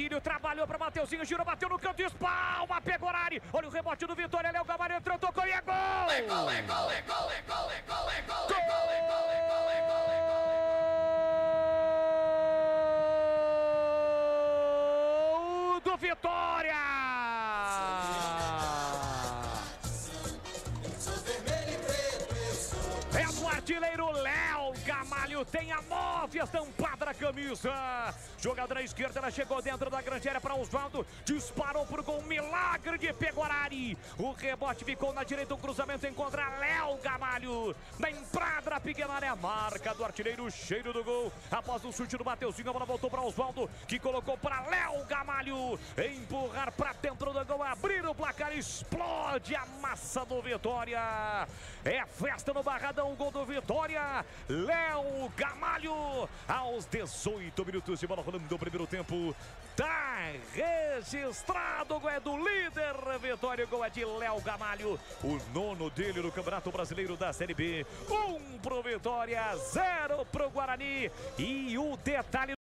Edílio trabalhou para Mateuzinho, girou, bateu no canto, espalma, pegou Arari. Olha o rebote do Vitória, Léo Gamalho entrou, tocou e é gol! É gol, é gol, é gol, é gol, é gol, é gol, é gol, é gol, é gol, é gol, é gol, do Vitória! É do artilheiro Léo Gamalho, tem a 9 estampada na camisa. Jogador à esquerda, ela chegou dentro da grande área para Osvaldo, disparou por gol, milagre de Peguarari. O rebote ficou na direita, o cruzamento encontra Léo Gamalho. Na entrada da pequena área, marca do artilheiro, cheiro do gol. Após o chute do Mateuzinho, a bola voltou para Osvaldo, que colocou para Léo Gamalho. Empurrar para dentro do gol, abrir o placar, explode a massa do Vitória. É festa no Barradão, gol do Vitória. Léo Gamalho, aos 18 minutos de bola rolando do primeiro tempo. Tá registrado, o gol é do líder Vitória, o gol é de Léo Gamalho. O 9º dele no Campeonato Brasileiro da Série B. 1 pro Vitória, 0 pro Guarani. E o detalhe